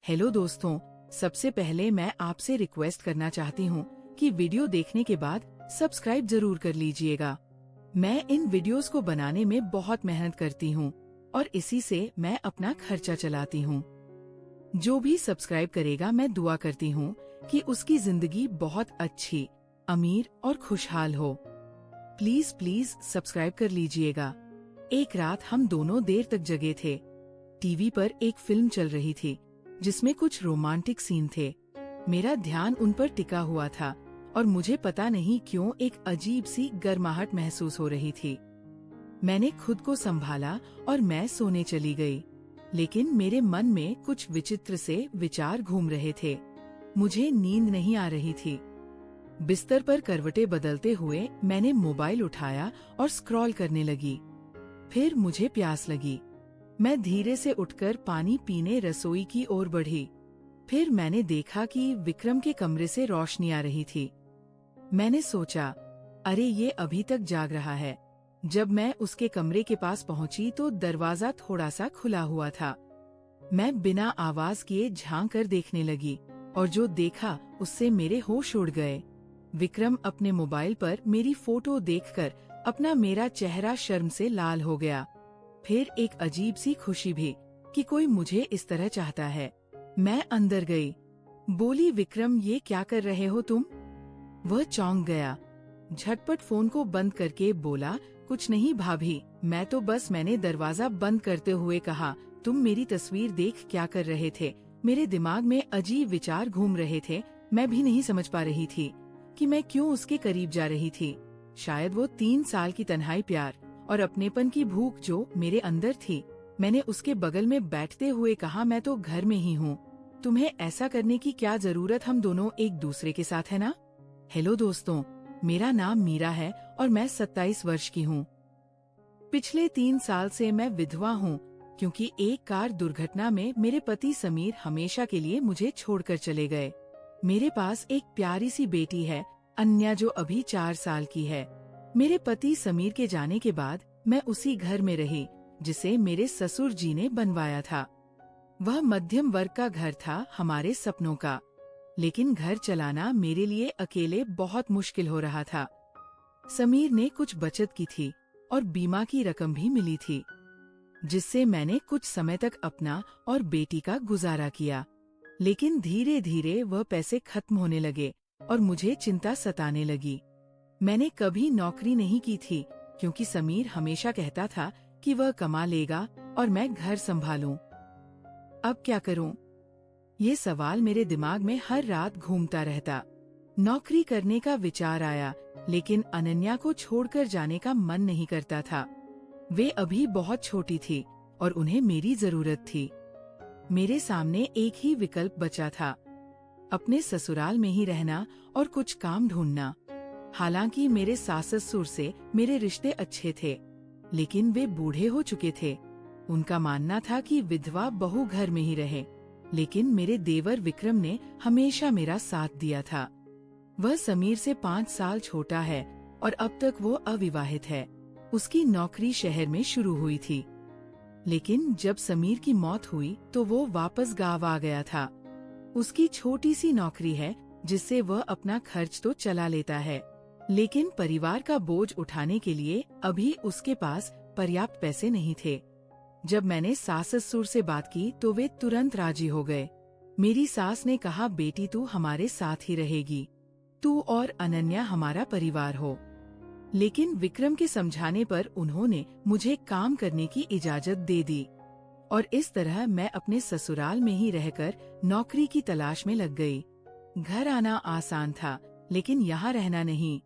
Hello दोस्तों, सबसे पहले मैं आपसे रिक्वेस्ट करना चाहती हूँ कि वीडियो देखने के बाद सब्सक्राइब जरूर कर लीजिएगा। मैं इन वीडियोस को बनाने में बहुत मेहनत करती हूँ और इसी से मैं अपना खर्चा चलाती हूँ। जो भी सब्सक्राइब करेगा मैं दुआ करती हूँ कि उसकी जिंदगी बहुत अच्छी, अमीर और खुशहाल हो। प्लीज प्लीज सब्सक्राइब कर लीजिएगा। एक रात हम दोनों देर तक जगे थे। टीवी पर एक फिल्म चल रही थी जिसमें कुछ रोमांटिक सीन थे। मेरा ध्यान उन पर टिका हुआ था और मुझे पता नहीं क्यों एक अजीब सी गर्माहट महसूस हो रही थी। मैंने खुद को संभाला और मैं सोने चली गई, लेकिन मेरे मन में कुछ विचित्र से विचार घूम रहे थे। मुझे नींद नहीं आ रही थी। बिस्तर पर करवटें बदलते हुए मैंने मोबाइल उठाया और स्क्रॉल करने लगी। फिर मुझे प्यास लगी। मैं धीरे से उठकर पानी पीने रसोई की ओर बढ़ी। फिर मैंने देखा कि विक्रम के कमरे से रोशनी आ रही थी। मैंने सोचा, अरे ये अभी तक जाग रहा है। जब मैं उसके कमरे के पास पहुंची तो दरवाजा थोड़ा सा खुला हुआ था। मैं बिना आवाज किए झांक कर देखने लगी और जो देखा उससे मेरे होश उड़ गए। विक्रम अपने मोबाइल पर मेरी फोटो देखकर अपना मेरा चेहरा शर्म से लाल हो गया। फिर एक अजीब सी खुशी भी कि कोई मुझे इस तरह चाहता है। मैं अंदर गई, बोली, विक्रम ये क्या कर रहे हो तुम? वह चौंक गया। झटपट फोन को बंद करके बोला, कुछ नहीं भाभी, मैं तो बस मैंने दरवाजा बंद करते हुए कहा, तुम मेरी तस्वीर देख क्या कर रहे थे? मेरे दिमाग में अजीब विचार घूम रहे थे। मैं भी नहीं समझ पा रही थी कि मैं क्यों उसके करीब जा रही थी। शायद वो 3 साल की तन्हाई, प्यार और अपनेपन की भूख जो मेरे अंदर थी। मैंने उसके बगल में बैठते हुए कहा, मैं तो घर में ही हूँ, तुम्हें ऐसा करने की क्या जरूरत, हम दोनों एक दूसरे के साथ है ना? हेलो दोस्तों, मेरा नाम मीरा है और मैं 27 वर्ष की हूँ। पिछले 3 साल से मैं विधवा हूँ क्योंकि एक कार दुर्घटना में मेरे पति समीर हमेशा के लिए मुझे छोड़कर चले गए। मेरे पास एक प्यारी सी बेटी है, अन्या, जो अभी 4 साल की है। मेरे पति समीर के जाने के बाद मैं उसी घर में रही जिसे मेरे ससुर जी ने बनवाया था। वह मध्यम वर्ग का घर था, हमारे सपनों का। लेकिन घर चलाना मेरे लिए अकेले बहुत मुश्किल हो रहा था। समीर ने कुछ बचत की थी और बीमा की रकम भी मिली थी, जिससे मैंने कुछ समय तक अपना और बेटी का गुजारा किया। लेकिन धीरे धीरे वह पैसे खत्म होने लगे और मुझे चिंता सताने लगी। मैंने कभी नौकरी नहीं की थी क्योंकि समीर हमेशा कहता था कि वह कमा लेगा और मैं घर संभालूं। अब क्या करूं? ये सवाल मेरे दिमाग में हर रात घूमता रहता। नौकरी करने का विचार आया, लेकिन अनन्या को छोड़कर जाने का मन नहीं करता था। वे अभी बहुत छोटी थी और उन्हें मेरी जरूरत थी। मेरे सामने एक ही विकल्प बचा था, अपने ससुराल में ही रहना और कुछ काम ढूंढना। हालांकि मेरे सास ससुर से मेरे रिश्ते अच्छे थे, लेकिन वे बूढ़े हो चुके थे। उनका मानना था कि विधवा बहू घर में ही रहे, लेकिन मेरे देवर विक्रम ने हमेशा मेरा साथ दिया था। वह समीर से 5 साल छोटा है और अब तक वो अविवाहित है। उसकी नौकरी शहर में शुरू हुई थी, लेकिन जब समीर की मौत हुई तो वो वापस गांव आ गया था। उसकी छोटी सी नौकरी है जिससे वह अपना खर्च तो चला लेता है, लेकिन परिवार का बोझ उठाने के लिए अभी उसके पास पर्याप्त पैसे नहीं थे। जब मैंने सास ससुर से बात की तो वे तुरंत राजी हो गए। मेरी सास ने कहा, बेटी तू हमारे साथ ही रहेगी, तू और अनन्या हमारा परिवार हो। लेकिन विक्रम के समझाने पर उन्होंने मुझे काम करने की इजाजत दे दी और इस तरह मैं अपने ससुराल में ही रहकर नौकरी की तलाश में लग गई। घर आना आसान था, लेकिन यहाँ रहना नहीं।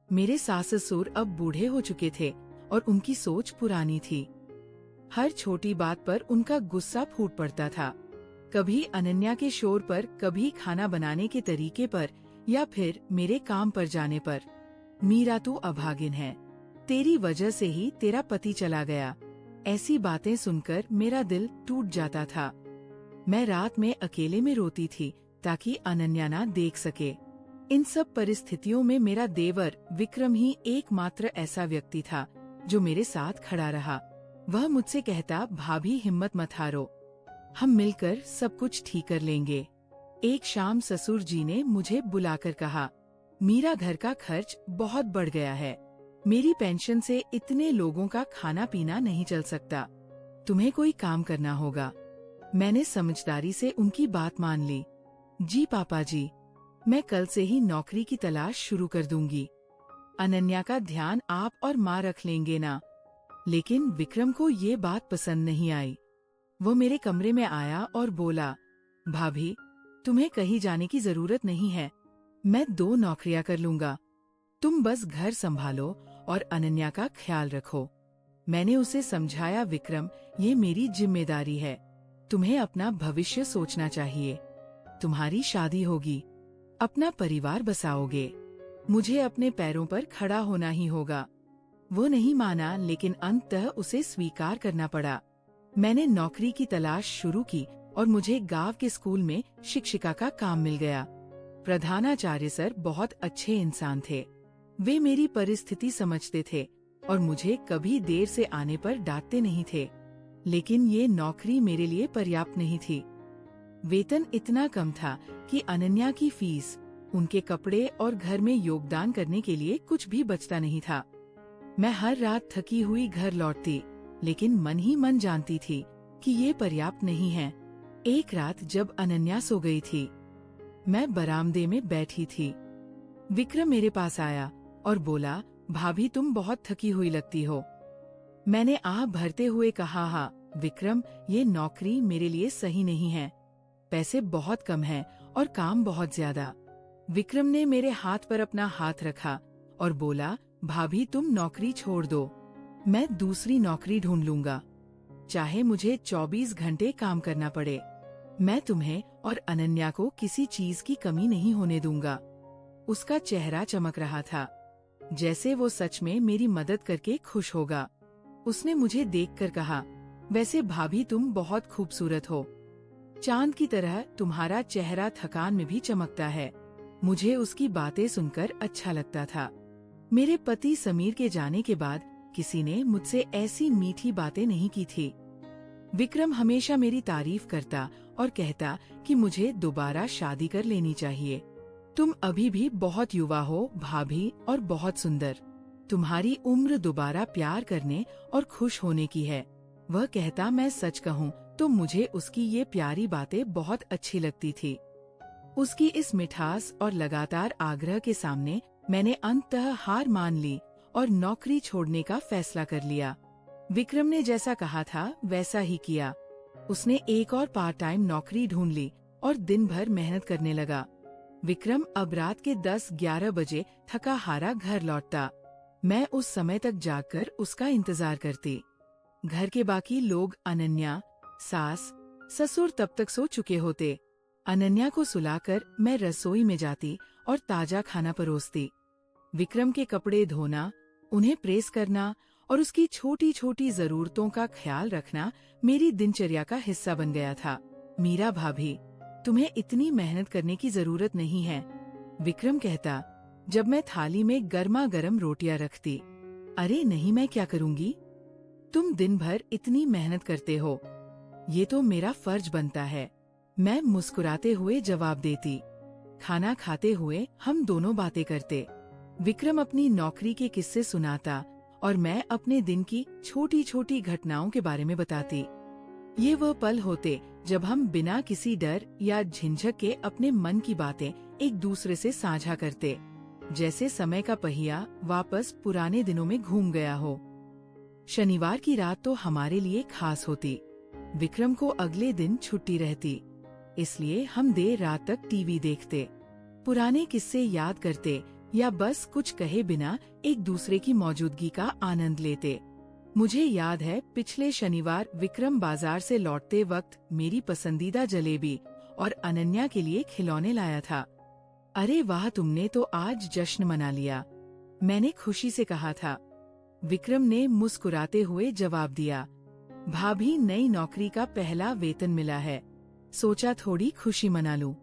मेरे सास ससुर अब बूढ़े हो चुके थे और उनकी सोच पुरानी थी। हर छोटी बात पर उनका गुस्सा फूट पड़ता था, कभी अनन्या के शोर पर, कभी खाना बनाने के तरीके पर या फिर मेरे काम पर जाने पर। मीरा तू अभागिन है, तेरी वजह से ही तेरा पति चला गया। ऐसी बातें सुनकर मेरा दिल टूट जाता था। मैं रात में अकेले में रोती थी ताकि अनन्या ना देख सके। इन सब परिस्थितियों में मेरा देवर विक्रम ही एकमात्र ऐसा व्यक्ति था जो मेरे साथ खड़ा रहा। वह मुझसे कहता, भाभी हिम्मत मत हारो, हम मिलकर सब कुछ ठीक कर लेंगे। एक शाम ससुर जी ने मुझे बुलाकर कहा, मीरा घर का खर्च बहुत बढ़ गया है। मेरी पेंशन से इतने लोगों का खाना पीना नहीं चल सकता। तुम्हें कोई काम करना होगा। मैंने समझदारी से उनकी बात मान ली। जी पापा जी, मैं कल से ही नौकरी की तलाश शुरू कर दूंगी। अनन्या का ध्यान आप और माँ रख लेंगे ना? लेकिन विक्रम को ये बात पसंद नहीं आई। वो मेरे कमरे में आया और बोला, भाभी, तुम्हें कहीं जाने की जरूरत नहीं है। मैं 2 नौकरियां कर लूंगा। तुम बस घर संभालो और अनन्या का ख्याल रखो। मैंने उसे समझाया, विक्रम, ये मेरी जिम्मेदारी है। तुम्हें अपना भविष्य सोचना चाहिए। तुम्हारी शादी होगी, अपना परिवार बसाओगे। मुझे अपने पैरों पर खड़ा होना ही होगा। वो नहीं माना, लेकिन अंततः उसे स्वीकार करना पड़ा। मैंने नौकरी की तलाश शुरू की और मुझे गांव के स्कूल में शिक्षिका का काम मिल गया। प्रधानाचार्य सर बहुत अच्छे इंसान थे। वे मेरी परिस्थिति समझते थे और मुझे कभी देर से आने पर डांटते नहीं थे। लेकिन ये नौकरी मेरे लिए पर्याप्त नहीं थी। वेतन इतना कम था कि अनन्या की फीस, उनके कपड़े और घर में योगदान करने के लिए कुछ भी बचता नहीं था। मैं हर रात थकी हुई घर लौटती, लेकिन मन ही मन जानती थी कि ये पर्याप्त नहीं है। एक रात जब अनन्या सो गई थी, मैं बरामदे में बैठी थी। विक्रम मेरे पास आया और बोला, भाभी, तुम बहुत थकी हुई लगती हो। मैंने आह भरते हुए कहा, हाँ विक्रम, ये नौकरी मेरे लिए सही नहीं है। पैसे बहुत कम हैं और काम बहुत ज्यादा। विक्रम ने मेरे हाथ पर अपना हाथ रखा और बोला, भाभी, तुम नौकरी छोड़ दो। मैं दूसरी नौकरी ढूंढ लूंगा, चाहे मुझे 24 घंटे काम करना पड़े। मैं तुम्हें और अनन्या को किसी चीज की कमी नहीं होने दूंगा। उसका चेहरा चमक रहा था, जैसे वो सच में मेरी मदद करके खुश होगा। उसने मुझे देखकर कहा, वैसे भाभी, तुम बहुत खूबसूरत हो। चांद की तरह तुम्हारा चेहरा थकान में भी चमकता है। मुझे उसकी बातें सुनकर अच्छा लगता था। मेरे पति समीर के जाने के बाद किसी ने मुझसे ऐसी मीठी बातें नहीं की थी। विक्रम हमेशा मेरी तारीफ करता और कहता कि मुझे दोबारा शादी कर लेनी चाहिए। तुम अभी भी बहुत युवा हो भाभी, और बहुत सुंदर। तुम्हारी उम्र दोबारा प्यार करने और खुश होने की है। वह कहता, मैं सच कहूँ तो मुझे उसकी ये प्यारी बातें बहुत अच्छी लगती थी। उसकी इस मिठास और लगातार आग्रह के सामने मैंने अंततः हार मान ली और नौकरी छोड़ने का फैसला कर लिया। विक्रम ने जैसा कहा था वैसा ही किया। उसने एक और पार्ट टाइम नौकरी ढूंढ ली और दिन भर मेहनत करने लगा। विक्रम अब रात के 10-11 बजे थका हारा घर लौटता। मैं उस समय तक जागकर उसका इंतजार करती। घर के बाकी लोग, अनन्या, सास, ससुर तब तक सो चुके होते। अनन्या को सुलाकर मैं रसोई में जाती और ताजा खाना परोसती। विक्रम के कपड़े धोना, उन्हें प्रेस करना और उसकी छोटी छोटी जरूरतों का ख्याल रखना मेरी दिनचर्या का हिस्सा बन गया था। मीरा भाभी, तुम्हें इतनी मेहनत करने की जरूरत नहीं है, विक्रम कहता जब मैं थाली में गर्मा गर्म रोटियां रखती। अरे नहीं, मैं क्या करूंगी? तुम दिन भर इतनी मेहनत करते हो, ये तो मेरा फर्ज बनता है, मैं मुस्कुराते हुए जवाब देती। खाना खाते हुए हम दोनों बातें करते। विक्रम अपनी नौकरी के किस्से सुनाता और मैं अपने दिन की छोटी छोटी घटनाओं के बारे में बताती। ये वह पल होते जब हम बिना किसी डर या झिझक के अपने मन की बातें एक दूसरे से साझा करते, जैसे समय का पहिया वापस पुराने दिनों में घूम गया हो। शनिवार की रात तो हमारे लिए खास होती। विक्रम को अगले दिन छुट्टी रहती, इसलिए हम देर रात तक टीवी देखते, पुराने किस्से याद करते या बस कुछ कहे बिना एक दूसरे की मौजूदगी का आनंद लेते। मुझे याद है पिछले शनिवार विक्रम बाजार से लौटते वक्त मेरी पसंदीदा जलेबी और अनन्या के लिए खिलौने लाया था। अरे वाह, तुमने तो आज जश्न मना लिया, मैंने खुशी से कहा था। विक्रम ने मुस्कुराते हुए जवाब दिया, भाभी, नई नौकरी का पहला वेतन मिला है, सोचा थोड़ी खुशी मना लूं।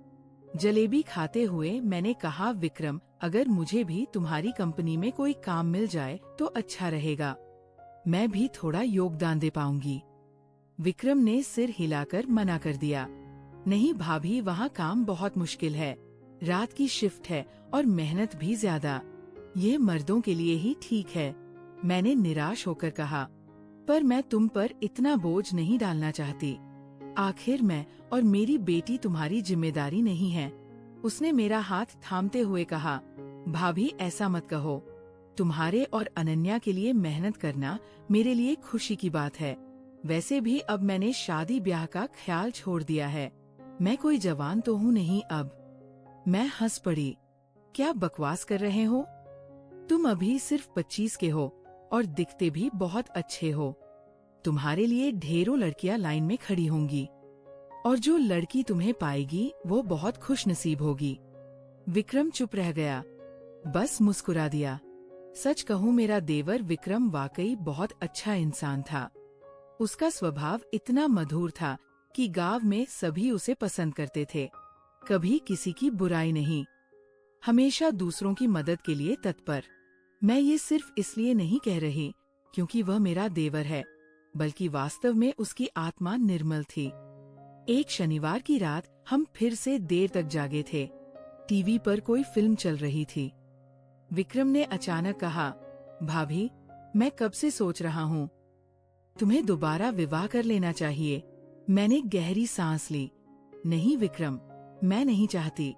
जलेबी खाते हुए मैंने कहा, विक्रम, अगर मुझे भी तुम्हारी कंपनी में कोई काम मिल जाए तो अच्छा रहेगा, मैं भी थोड़ा योगदान दे पाऊंगी। विक्रम ने सिर हिलाकर मना कर दिया। नहीं भाभी, वहाँ काम बहुत मुश्किल है, रात की शिफ्ट है और मेहनत भी ज्यादा। ये मर्दों के लिए ही ठीक है, मैंने निराश होकर कहा। पर मैं तुम पर इतना बोझ नहीं डालना चाहती। आखिर मैं और मेरी बेटी तुम्हारी जिम्मेदारी नहीं है। उसने मेरा हाथ थामते हुए कहा, भाभी ऐसा मत कहो। तुम्हारे और अनन्या के लिए मेहनत करना मेरे लिए खुशी की बात है। वैसे भी अब मैंने शादी ब्याह का ख्याल छोड़ दिया है। मैं कोई जवान तो हूँ नहीं अब। मैं हंस पड़ी। क्या बकवास कर रहे हो? तुम अभी सिर्फ 25 के हो और दिखते भी बहुत अच्छे हो। तुम्हारे लिए ढेरों लड़कियां लाइन में खड़ी होंगी और जो लड़की तुम्हें पाएगी वो बहुत खुशनसीब होगी। विक्रम चुप रह गया, बस मुस्कुरा दिया। सच कहूँ मेरा देवर विक्रम वाकई बहुत अच्छा इंसान था। उसका स्वभाव इतना मधुर था कि गांव में सभी उसे पसंद करते थे। कभी किसी की बुराई नहीं, हमेशा दूसरों की मदद के लिए तत्पर। मैं ये सिर्फ इसलिए नहीं कह रही क्योंकि वह मेरा देवर है, बल्कि वास्तव में उसकी आत्मा निर्मल थी। एक शनिवार की रात हम फिर से देर तक जागे थे। टीवी पर कोई फिल्म चल रही थी। विक्रम ने अचानक कहा, भाभी मैं कब से सोच रहा हूँ, तुम्हें दोबारा विवाह कर लेना चाहिए। मैंने गहरी सांस ली। नहीं विक्रम, मैं नहीं चाहती।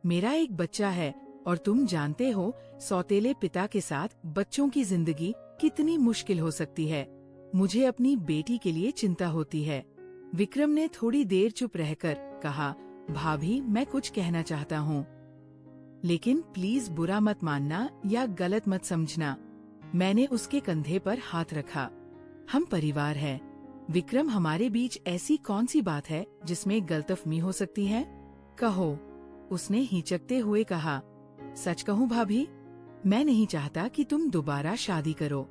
मेरा एक बच्चा है और तुम जानते हो सौतेले पिता के साथ बच्चों की जिंदगी कितनी मुश्किल हो सकती है। मुझे अपनी बेटी के लिए चिंता होती है। विक्रम ने थोड़ी देर चुप रहकर कहा, भाभी मैं कुछ कहना चाहता हूँ, लेकिन प्लीज बुरा मत मानना या गलत मत समझना। मैंने उसके कंधे पर हाथ रखा। हम परिवार हैं। विक्रम, हमारे बीच ऐसी कौन सी बात है जिसमें गलतफहमी हो सकती है? कहो, उसने हिचकते हुए कहा। सच कहूँ भाभी, मैं नहीं चाहता कि तुम दोबारा शादी करो।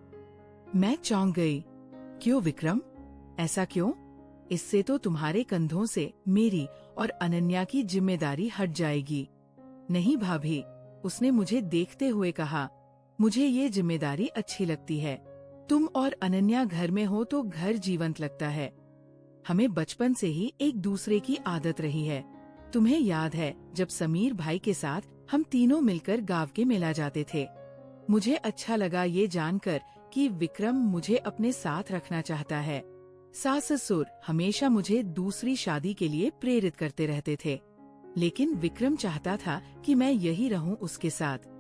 मैं चौंक गई। क्यों विक्रम, ऐसा क्यों? इससे तो तुम्हारे कंधों से मेरी और अनन्या की जिम्मेदारी हट जाएगी। नहीं भाभी, उसने मुझे देखते हुए कहा, मुझे ये जिम्मेदारी अच्छी लगती है। तुम और अनन्या घर में हो तो घर जीवंत लगता है। हमें बचपन से ही एक दूसरे की आदत रही है। तुम्हें याद है जब समीर भाई के साथ हम तीनों मिलकर गांव के मेला जाते थे? मुझे अच्छा लगा ये जानकर कि विक्रम मुझे अपने साथ रखना चाहता है। सास ससुर हमेशा मुझे दूसरी शादी के लिए प्रेरित करते रहते थे, लेकिन विक्रम चाहता था कि मैं यही रहूं उसके साथ।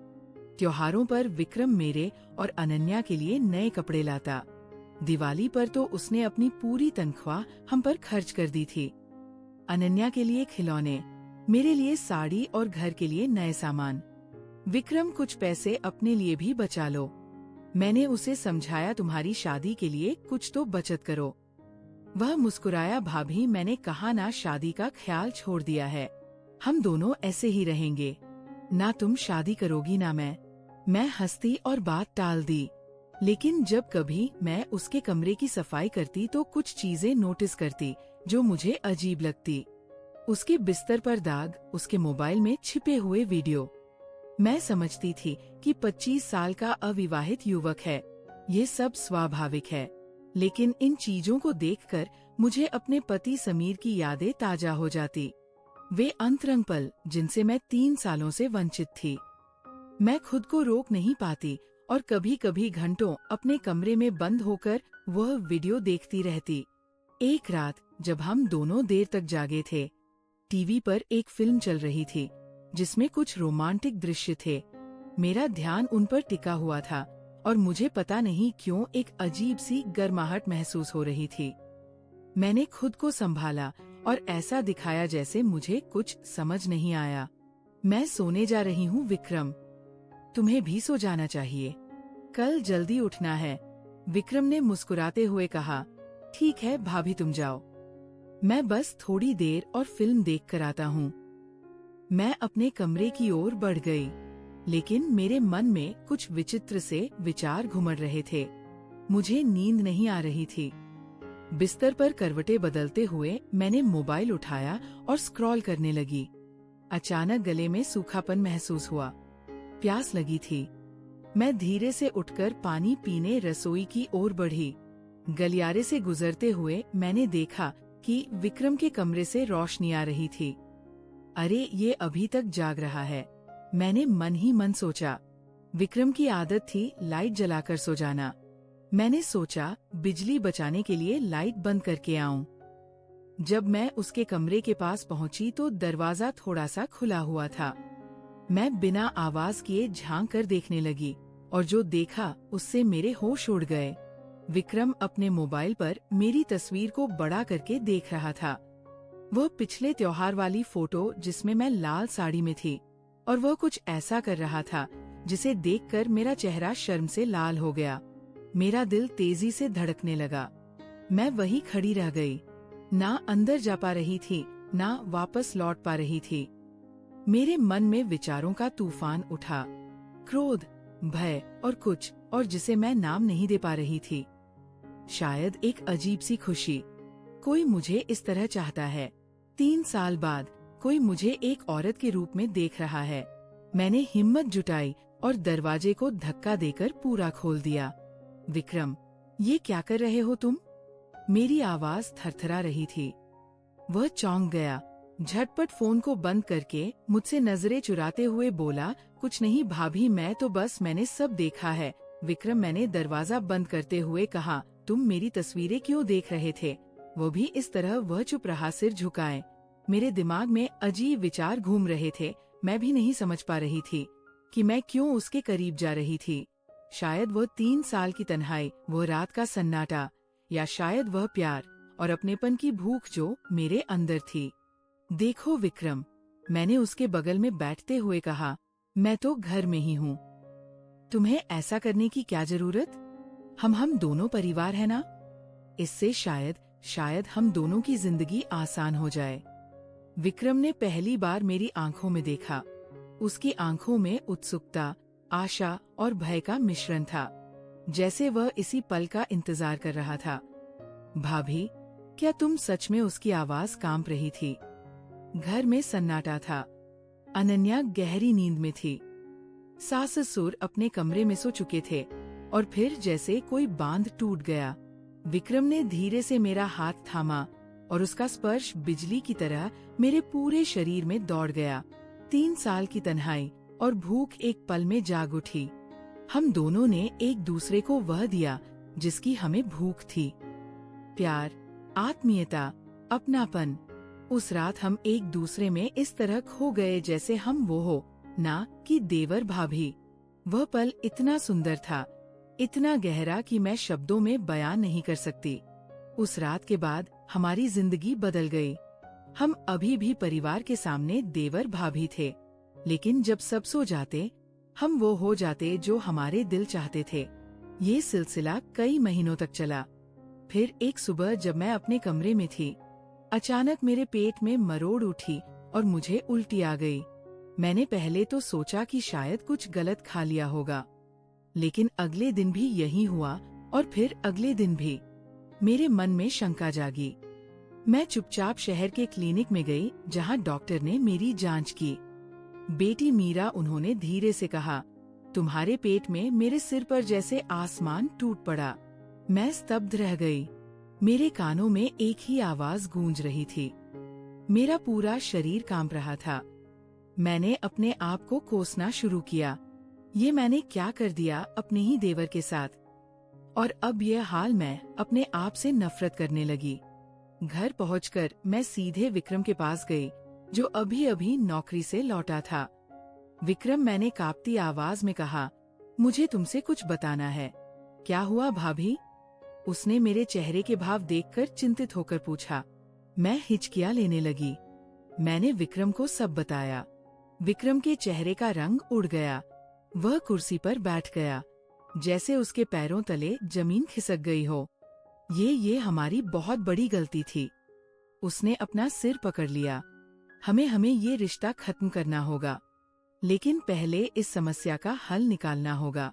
त्योहारों पर विक्रम मेरे और अनन्या के लिए नए कपड़े लाता। दिवाली पर तो उसने अपनी पूरी तनख्वाह हम पर खर्च कर दी थी। अनन्या के लिए खिलौने, मेरे लिए साड़ी और घर के लिए नए सामान। विक्रम, कुछ पैसे अपने लिए भी बचा लो। मैंने उसे समझाया, तुम्हारी शादी के लिए कुछ तो बचत करो। वह मुस्कुराया। भाभी, मैंने कहा ना, शादी का ख्याल छोड़ दिया है। हम दोनों ऐसे ही रहेंगे। ना तुम शादी करोगी ना मैं हंसती और बात टाल दी। लेकिन जब कभी मैं उसके कमरे की सफाई करती तो कुछ चीजें नोटिस करती जो मुझे अजीब लगती। उसके बिस्तर पर दाग, उसके मोबाइल में छिपे हुए वीडियो। मैं समझती थी कि 25 साल का अविवाहित युवक है, ये सब स्वाभाविक है। लेकिन इन चीजों को देखकर मुझे अपने पति समीर की यादें ताजा हो जाती। वे अंतरंग पल जिनसे मैं 3 सालों से वंचित थी। मैं खुद को रोक नहीं पाती और कभी कभी घंटों अपने कमरे में बंद होकर वह वीडियो देखती रहती। एक रात जब हम दोनों देर तक जागे थे, टीवी पर एक फिल्म चल रही थी जिसमें कुछ रोमांटिक दृश्य थे। मेरा ध्यान उन पर टिका हुआ था और मुझे पता नहीं क्यों एक अजीब सी गर्माहट महसूस हो रही थी। मैंने खुद को संभाला और ऐसा दिखाया जैसे मुझे कुछ समझ नहीं आया। मैं सोने जा रही हूँ विक्रम, तुम्हें भी सो जाना चाहिए, कल जल्दी उठना है। विक्रम ने मुस्कुराते हुए कहा, ठीक है भाभी तुम जाओ, मैं बस थोड़ी देर और फिल्म देख कर आता हूँ। मैं अपने कमरे की ओर बढ़ गई, लेकिन मेरे मन में कुछ विचित्र से विचार घुमड़ रहे थे। मुझे नींद नहीं आ रही थी। बिस्तर पर करवटें बदलते हुए मैंने मोबाइल उठाया और स्क्रॉल करने लगी। अचानक गले में सूखापन महसूस हुआ। प्यास लगी थी। मैं धीरे से उठकर पानी पीने रसोई की ओर बढ़ी। गलियारे से गुजरते हुए मैंने देखा कि विक्रम के कमरे से रोशनी आ रही थी। अरे, ये अभी तक जाग रहा है। मैंने मन ही मन सोचा। विक्रम की आदत थी लाइट जलाकर सो जाना। मैंने सोचा बिजली बचाने के लिए लाइट बंद करके आऊं। जब मैं उसके कमरे के पास पहुंची तो दरवाजा थोड़ा सा खुला हुआ था। मैं बिना आवाज किए झांक कर देखने लगी और जो देखा उससे मेरे होश उड़ गए। विक्रम अपने मोबाइल पर मेरी तस्वीर को बड़ा करके देख रहा था। वह पिछले त्योहार वाली फोटो जिसमें मैं लाल साड़ी में थी, और वह कुछ ऐसा कर रहा था जिसे देखकर मेरा चेहरा शर्म से लाल हो गया। मेरा दिल तेजी से धड़कने लगा। मैं वहीं खड़ी रह गई, ना अंदर जा पा रही थी, ना वापस लौट पा रही थी। मेरे मन में विचारों का तूफान उठा, क्रोध, भय और कुछ और जिसे मैं नाम नहीं दे पा रही थी। शायद एक अजीब सी खुशी। कोई मुझे इस तरह चाहता है। 3 साल बाद कोई मुझे एक औरत के रूप में देख रहा है। मैंने हिम्मत जुटाई और दरवाजे को धक्का देकर पूरा खोल दिया। विक्रम, ये क्या कर रहे हो तुम? मेरी आवाज थरथरा रही थी। वह चौंक गया। झटपट फोन को बंद करके मुझसे नजरें चुराते हुए बोला, कुछ नहीं भाभी, मैंने सब देखा है। विक्रम, मैंने दरवाजा बंद करते हुए कहा, तुम मेरी तस्वीरें क्यों देख रहे थे? वो भी इस तरह। वह चुप रहा, सिर झुकाए। मेरे दिमाग में अजीब विचार घूम रहे थे। मैं भी नहीं समझ पा रही थी कि मैं क्यों उसके करीब जा रही थी। शायद वह 3 साल की तन्हाई, वह रात का सन्नाटा, या शायद वह प्यार और अपनेपन की भूख जो मेरे अंदर थी। देखो विक्रम, मैंने उसके बगल में बैठते हुए कहा, मैं तो घर में ही हूँ। तुम्हें ऐसा करने की क्या जरूरत? हम दोनों परिवार है ना? इससे शायद हम दोनों की जिंदगी आसान हो जाए। विक्रम ने पहली बार मेरी आंखों में देखा। उसकी आंखों में उत्सुकता, आशा और भय का मिश्रण था, जैसे वह इसी पल का इंतजार कर रहा था। भाभी, क्या तुम सच में? उसकी आवाज कांप रही थी। घर में सन्नाटा था। अनन्या गहरी नींद में थी। सास ससुर अपने कमरे में सो चुके थे और फिर जैसे कोई बांध टूट गया। विक्रम ने धीरे से मेरा हाथ थामा और उसका स्पर्श बिजली की तरह मेरे पूरे शरीर में दौड़ गया। 3 साल की तन्हाई और भूख एक पल में जाग उठी। हम दोनों ने एक दूसरे को वह दिया जिसकी हमें भूख थी, प्यार, आत्मीयता, अपनापन। उस रात हम एक दूसरे में इस तरह खो गए जैसे हम वो हो, ना कि देवर भाभी। वह पल इतना सुंदर था, इतना गहरा कि मैं शब्दों में बयान नहीं कर सकती। उस रात के बाद हमारी जिंदगी बदल गई। हम अभी भी परिवार के सामने देवर भाभी थे, लेकिन जब सब सो जाते, हम वो हो जाते जो हमारे दिल चाहते थे। ये सिलसिला कई महीनों तक चला। फिर एक सुबह जब मैं अपने कमरे में थी, अचानक मेरे पेट में मरोड़ उठी और मुझे उल्टी आ गई। मैंने पहले तो सोचा कि शायद कुछ गलत खा लिया होगा, लेकिन अगले दिन भी यही हुआ और फिर अगले दिन भी। मेरे मन में शंका जागी। मैं चुपचाप शहर के क्लिनिक में गई जहां डॉक्टर ने मेरी जांच की। बेटी मीरा, उन्होंने धीरे से कहा, तुम्हारे पेट में। मेरे सिर पर जैसे आसमान टूट पड़ा। मैं स्तब्ध रह गई। मेरे कानों में एक ही आवाज गूंज रही थी। मेरा पूरा शरीर कांप रहा था। मैंने अपने आप को कोसना शुरू किया। ये मैंने क्या कर दिया अपने ही देवर के साथ? और अब यह हाल। मैं अपने आप से नफरत करने लगी। घर पहुंचकर मैं सीधे विक्रम के पास गई, जो अभी अभी नौकरी से लौटा था। विक्रम, मैंने कांपती आवाज में कहा, मुझे तुमसे कुछ बताना है। क्या हुआ भाभी? उसने मेरे चेहरे के भाव देखकर चिंतित होकर पूछा। मैं हिचकियां लेने लगी। मैंने विक्रम को सब बताया। विक्रम के चेहरे का रंग उड़ गया। वह कुर्सी पर बैठ गया, जैसे उसके पैरों तले जमीन खिसक गई हो। ये हमारी बहुत बड़ी गलती थी। उसने अपना सिर पकड़ लिया। हमें ये रिश्ता खत्म करना होगा, लेकिन पहले इस समस्या का हल निकालना होगा।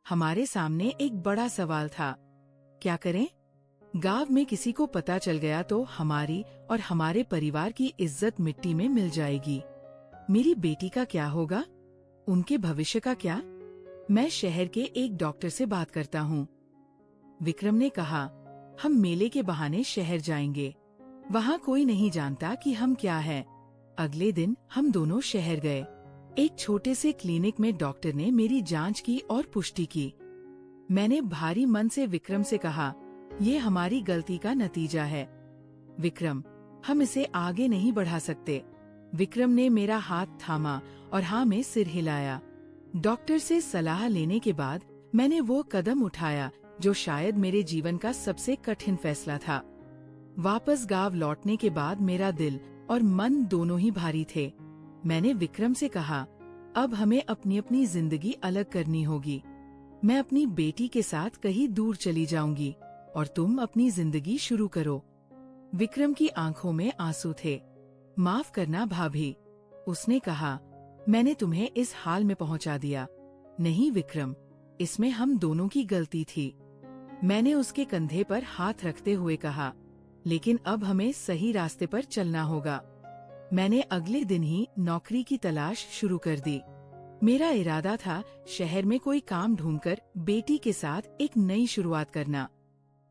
हमारे सामने एक बड़ा सवाल था, क्या करें? गांव में किसी को पता चल गया तो हमारी और हमारे परिवार की इज्जत मिट्टी में मिल जाएगी। मेरी बेटी का क्या होगा? उनके भविष्य का क्या? मैं शहर के एक डॉक्टर से बात करता हूँ। विक्रम ने कहा, हम मेले के बहाने शहर जाएंगे। वहाँ कोई नहीं जानता कि हम क्या है। अगले दिन हम दोनों शहर गए। एक छोटे से क्लिनिक में डॉक्टर ने मेरी जांच की और पुष्टि की। मैंने भारी मन से विक्रम से कहा, ये हमारी गलती का नतीजा है। विक्रम, हम इसे आगे नहीं बढ़ा सकते। विक्रम ने मेरा हाथ थामा और हाँ में सिर हिलाया। डॉक्टर से सलाह लेने के बाद मैंने वो कदम उठाया जो शायद मेरे जीवन का सबसे कठिन फैसला था। वापस गांव लौटने के बाद मेरा दिल और मन दोनों ही भारी थे। मैंने विक्रम से कहा, अब हमें अपनी अपनी जिंदगी अलग करनी होगी। मैं अपनी बेटी के साथ कहीं दूर चली जाऊंगी और तुम अपनी जिंदगी शुरू करो। विक्रम की आंखों में आंसू थे। माफ करना भाभी, उसने कहा, मैंने तुम्हें इस हाल में पहुंचा दिया। नहीं विक्रम, इसमें हम दोनों की गलती थी। मैंने उसके कंधे पर हाथ रखते हुए कहा, लेकिन अब हमें सही रास्ते पर चलना होगा। मैंने अगले दिन ही नौकरी की तलाश शुरू कर दी। मेरा इरादा था शहर में कोई काम ढूंढकर बेटी के साथ एक नई शुरुआत करना।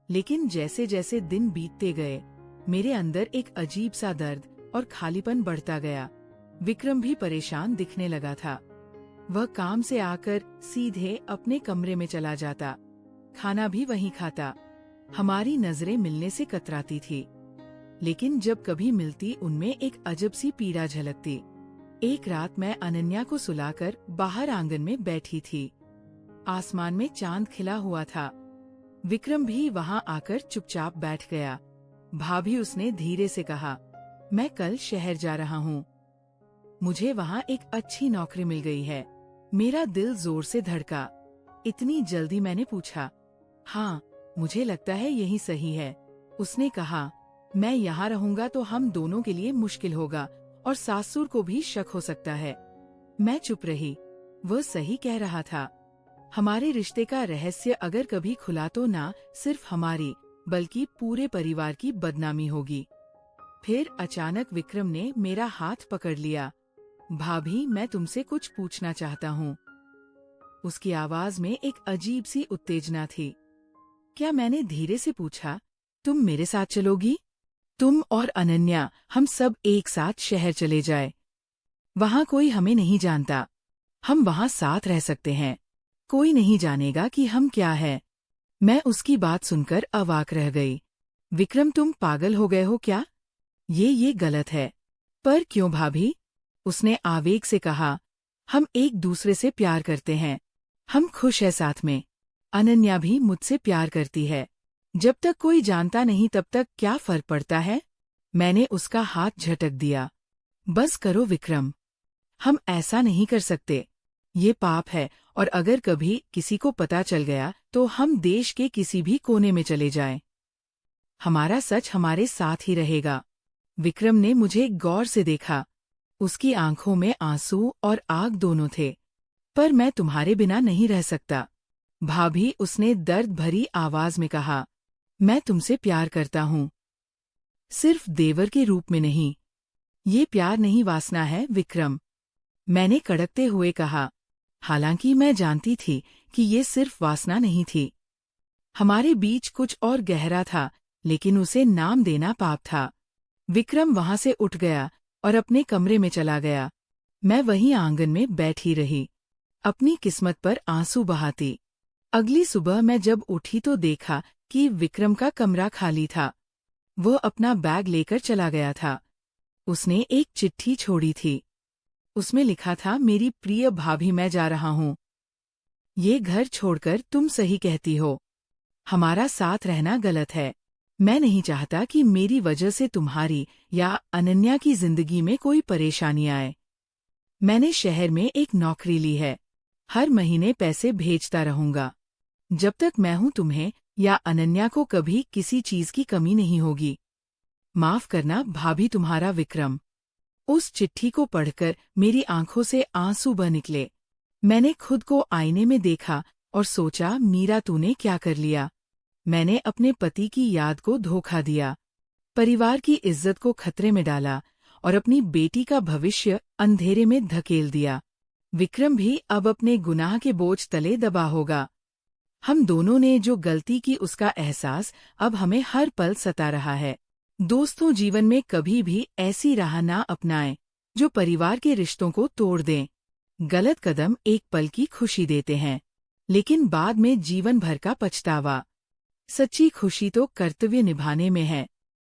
लेकिन जैसे जैसे दिन बीतते गए, मेरे अंदर एक अजीब सा दर्द और खालीपन बढ़ता गया। विक्रम भी परेशान दिखने लगा था। वह काम से आकर सीधे अपने कमरे में चला जाता, खाना भी वहीं खाता। हमारी नजरें मिलने से कतराती थी, लेकिन जब कभी मिलती उनमें एक अजब सी पीड़ा झलकती। एक रात मैं अनन्या को सुलाकर बाहर आंगन में बैठी थी। आसमान में चांद खिला हुआ था। विक्रम भी वहां आकर चुपचाप बैठ गया। भाभी, उसने धीरे से कहा, मैं कल शहर जा रहा हूँ। मुझे वहाँ एक अच्छी नौकरी मिल गई है। मेरा दिल जोर से धड़का। इतनी जल्दी? मैंने पूछा। हाँ, मुझे लगता है यही सही है। उसने कहा, मैं यहाँ रहूंगा तो हम दोनों के लिए मुश्किल होगा और सासुर को भी शक हो सकता है। मैं चुप रही। वह सही कह रहा था। हमारे रिश्ते का रहस्य अगर कभी खुला तो ना सिर्फ हमारी बल्कि पूरे परिवार की बदनामी होगी। फिर अचानक विक्रम ने मेरा हाथ पकड़ लिया। भाभी, मैं तुमसे कुछ पूछना चाहता हूँ। उसकी आवाज में एक अजीब सी उत्तेजना थी। क्या? मैंने धीरे से पूछा। तुम मेरे साथ चलोगी? तुम और अनन्या, हम सब एक साथ शहर चले जाए। वहाँ कोई हमें नहीं जानता। हम वहाँ साथ रह सकते हैं। कोई नहीं जानेगा कि हम क्या है। मैं उसकी बात सुनकर अवाक रह गई। विक्रम, तुम पागल हो गए हो क्या? ये गलत है। पर क्यों भाभी? उसने आवेग से कहा, हम एक दूसरे से प्यार करते हैं। हम खुश है साथ में। अनन्या भी मुझसे प्यार करती है। जब तक कोई जानता नहीं तब तक क्या फर्क पड़ता है? मैंने उसका हाथ झटक दिया। बस करो विक्रम, हम ऐसा नहीं कर सकते। ये पाप है और अगर कभी किसी को पता चल गया तो हम देश के किसी भी कोने में चले जाएं। हमारा सच हमारे साथ ही रहेगा। विक्रम ने मुझे गौर से देखा। उसकी आंखों में आंसू और आग दोनों थे। पर मैं तुम्हारे बिना नहीं रह सकता भाभी, उसने दर्द भरी आवाज में कहा। मैं तुमसे प्यार करता हूँ, सिर्फ देवर के रूप में नहीं। ये प्यार नहीं, वासना है विक्रम, मैंने कड़कते हुए कहा। हालांकि मैं जानती थी कि ये सिर्फ वासना नहीं थी। हमारे बीच कुछ और गहरा था, लेकिन उसे नाम देना पाप था। विक्रम वहां से उठ गया और अपने कमरे में चला गया। मैं वहीं आंगन में बैठी रही, अपनी किस्मत पर आंसू बहाती। अगली सुबह मैं जब उठी तो देखा कि विक्रम का कमरा खाली था। वह अपना बैग लेकर चला गया था। उसने एक चिट्ठी छोड़ी थी। उसमें लिखा था, मेरी प्रिय भाभी, मैं जा रहा हूँ। ये घर छोड़कर तुम सही कहती हो। हमारा साथ रहना गलत है। मैं नहीं चाहता कि मेरी वजह से तुम्हारी या अनन्या की जिंदगी में कोई परेशानी आए। मैंने शहर में एक नौकरी ली है। हर महीने पैसे भेजता रहूंगा। जब तक मैं हूं तुम्हें या अनन्या को कभी किसी चीज की कमी नहीं होगी। माफ करना भाभी, तुम्हारा विक्रम। उस चिट्ठी को पढ़कर मेरी आंखों से आंसू बह निकले। मैंने खुद को आईने में देखा और सोचा, मीरा तूने क्या कर लिया? मैंने अपने पति की याद को धोखा दिया, परिवार की इज्जत को खतरे में डाला और अपनी बेटी का भविष्य अंधेरे में धकेल दिया। विक्रम भी अब अपने गुनाह के बोझ तले दबा होगा। हम दोनों ने जो गलती की उसका एहसास अब हमें हर पल सता रहा है। दोस्तों, जीवन में कभी भी ऐसी राह ना अपनाएं जो परिवार के रिश्तों को तोड़ दें। गलत कदम एक पल की खुशी देते हैं, लेकिन बाद में जीवन भर का पछतावा। सच्ची खुशी तो कर्तव्य निभाने में है,